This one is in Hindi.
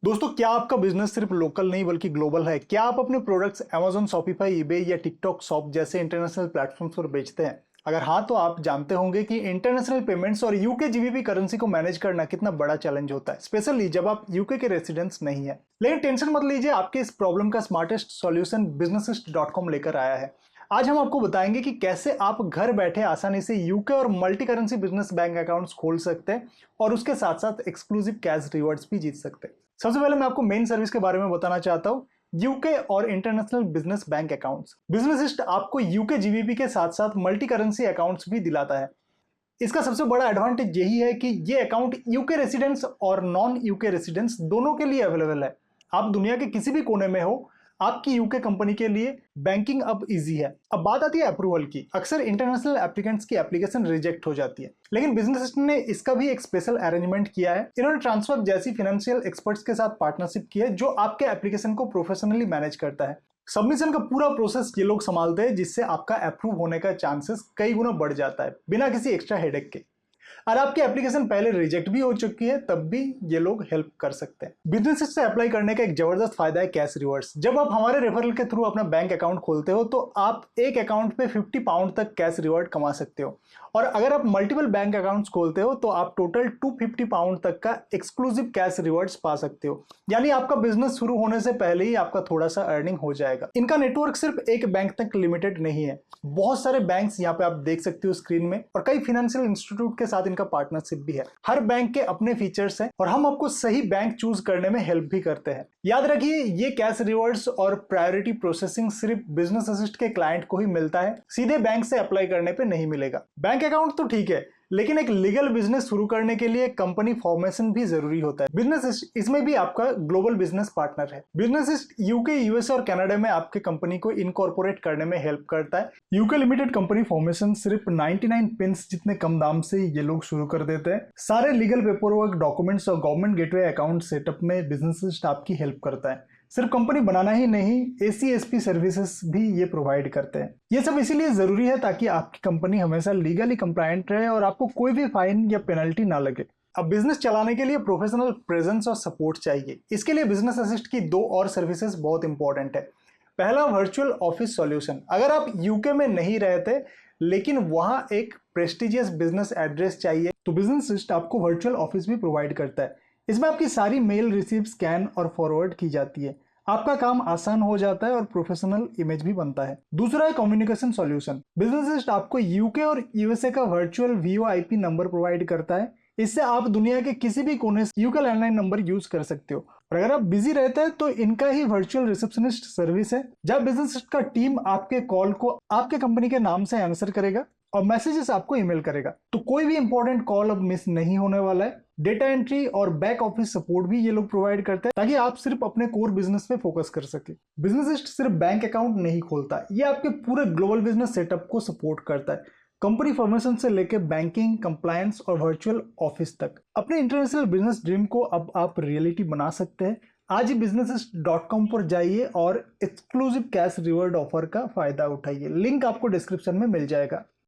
दोस्तों, क्या आपका बिजनेस सिर्फ लोकल नहीं बल्कि ग्लोबल है? क्या आप अपने प्रोडक्ट्स Amazon, Shopify, eBay या TikTok शॉप जैसे इंटरनेशनल प्लेटफॉर्म्स पर बेचते हैं? अगर हाँ, तो आप जानते होंगे कि इंटरनेशनल पेमेंट्स और यूके जीबीपी करेंसी को मैनेज करना कितना बड़ा चैलेंज होता है, स्पेशली जब आप यूके के रेसिडेंट्स नहीं है। लेकिन टेंशन मत लीजिए, आपके इस प्रॉब्लम का स्मार्टेस्ट सॉल्यूशन businessist.com लेकर आया है। आज हम आपको बताएंगे कि कैसे आप घर बैठे आसानी से यूके और multi currency business bank accounts खोल सकते हैं और उसके साथ साथ एक्सक्लूसिव कैश रिवॉर्ड्स भी जीत सकते हैं। सबसे पहले मैं आपको मेन सर्विस के बारे में बताना चाहता हूँ, यूके और इंटरनेशनल बिजनेस बैंक अकाउंट्स। बिजनेसिस्ट आपको यूके जीबीपी के साथ साथ मल्टी करेंसी अकाउंट्स भी दिलाता है। इसका सबसे बड़ा एडवांटेज यही है कि ये अकाउंट यूके रेसिडेंट्स और नॉन यूके रेसिडेंट्स दोनों के लिए अवेलेबल है। आप दुनिया के किसी भी कोने में हो, आपकी यूके कंपनी के लिए बैंकिंग अब इजी है। अब बात आती है अप्रूवल की। अक्सर इंटरनेशनल एप्लीकेंट्स की एप्लीकेशन रिजेक्ट हो जाती है, लेकिन बिजनेस ने इसका भी एक स्पेशल अरेंजमेंट किया है। इन्होंने ट्रांसफर जैसी फाइनेंशियल एक्सपर्ट्स के साथ पार्टनरशिप की है, जो आपके एप्लीकेशन को प्रोफेशनली मैनेज करता है। सबमिशन का पूरा प्रोसेस ये लोग संभालते हैं, जिससे आपका अप्रूव होने का चांसेस कई गुना बढ़ जाता है बिना किसी एक्स्ट्रा हेडेक के। और आपकी एप्लीकेशन पहले रिजेक्ट भी हो चुकी है, तब भी ये लोग हेल्प कर सकते हैं। बिजनेस से अप्लाई करने का एक जबरदस्त फायदा है कैश रिवॉर्ड्स। जब आप हमारे रेफरल के थ्रू अपना बैंक अकाउंट खोलते हो, तो आप एक अकाउंट पे 50 पाउंड तक कैश रिवॉर्ड कमा सकते हो। और अगर आप मल्टीपल बैंक अकाउंट्स खोलते हो, तो आप टोटल 250 पाउंड तक का एक्सक्लूसिव कैश रिवॉर्ड्स पा सकते हो। यानी आपका बिजनेस शुरू होने से पहले ही आपका थोड़ा सा अर्निंग हो जाएगा। इनका नेटवर्क सिर्फ एक बैंक तक लिमिटेड नहीं है, बहुत सारे बैंक्स यहाँ पे आप देख सकते हो स्क्रीन में, और कई फाइनेंशियल इंस्टीट्यूट के साथ इनका पार्टनरशिप भी है। हर बैंक के अपने फीचर्स हैं और हम आपको सही बैंक चूज करने में हेल्प भी करते हैं। याद रखिए, ये कैश रिवॉर्ड्स और प्रायोरिटी प्रोसेसिंग सिर्फ बिजनेस असिस्ट के क्लाइंट को ही मिलता है, सीधे बैंक से अप्लाई करने पे नहीं मिलेगा। बैंक अकाउंट तो ठीक है, लेकिन एक लीगल बिजनेस शुरू करने के लिए कंपनी फॉर्मेशन भी जरूरी होता है। बिजनेस इसमें भी आपका ग्लोबल बिजनेस पार्टनर है। बिजनेस यूके, यूएसए और कनाडा में आपके कंपनी को इनकॉर्पोरेट करने में हेल्प करता है। यूके लिमिटेड कंपनी फॉर्मेशन सिर्फ 99 पिंस जितने कम दाम से ये लोग शुरू कर देते हैं। सारे लीगल पेपर वर्क, डॉक्यूमेंट्स और गवर्नमेंट गेटवे अकाउंट सेटअप में बिजनेस आपकी हेल्प करता है। सिर्फ कंपनी बनाना ही नहीं, एसीएसपी सर्विसेज भी ये प्रोवाइड करते हैं। ये सब इसीलिए जरूरी है ताकि आपकी कंपनी हमेशा लीगली कंप्लायंट रहे और आपको कोई भी फाइन या पेनल्टी ना लगे। अब बिजनेस चलाने के लिए प्रोफेशनल प्रेजेंस और सपोर्ट चाहिए। इसके लिए बिजनेस असिस्ट की दो और सर्विसेज बहुत इंपॉर्टेंट है। पहला, वर्चुअल ऑफिस सॉल्यूशन। अगर आप यूके में नहीं रहते लेकिन वहां एक प्रेस्टिजियस बिजनेस एड्रेस चाहिए, तो बिजनेस असिस्ट आपको वर्चुअल ऑफिस भी प्रोवाइड करता है। इसमें आपकी सारी मेल रिसीव, स्कैन और फॉरवर्ड की जाती है। आपका काम आसान हो जाता है और प्रोफेशनल इमेज भी बनता है। दूसरा है कम्युनिकेशन सॉल्यूशन। बिजनेस आपको यूके और यूएसए का वर्चुअल वीओआईपी नंबर प्रोवाइड करता है। इससे आप दुनिया के किसी भी कोने से यूके लैंडलाइन नंबर यूज कर सकते हो। और अगर आप बिजी रहते हैं, तो इनका ही वर्चुअल रिसेप्शनिस्ट सर्विस है, जहां बिजनेस का टीम आपके कॉल को आपके कंपनी के नाम से आंसर करेगा और मैसेजेस आपको ईमेल करेगा। तो कोई भी इंपॉर्टेंट कॉल अब मिस नहीं होने वाला है। डेटा एंट्री और बैक ऑफिस सपोर्ट भी ये लोग प्रोवाइड करते हैं, ताकि आप सिर्फ अपने कोर बिजनेस पे फोकस कर सके। बिजनेस सिर्फ बैंक अकाउंट नहीं खोलता, ये आपके पूरे ग्लोबल बिजनेस सेटअप को सपोर्ट करता है। कंपनी फॉर्मेशन से लेकर बैंकिंग, कंप्लायंस और वर्चुअल ऑफिस तक। अपने इंटरनेशनल बिजनेस ड्रीम को अब आप रियलिटी बना सकते हैं। आज ही business.com पर जाइए और एक्सक्लूसिव कैश रिवॉर्ड ऑफर का फायदा उठाइए। लिंक आपको डिस्क्रिप्शन में मिल जाएगा।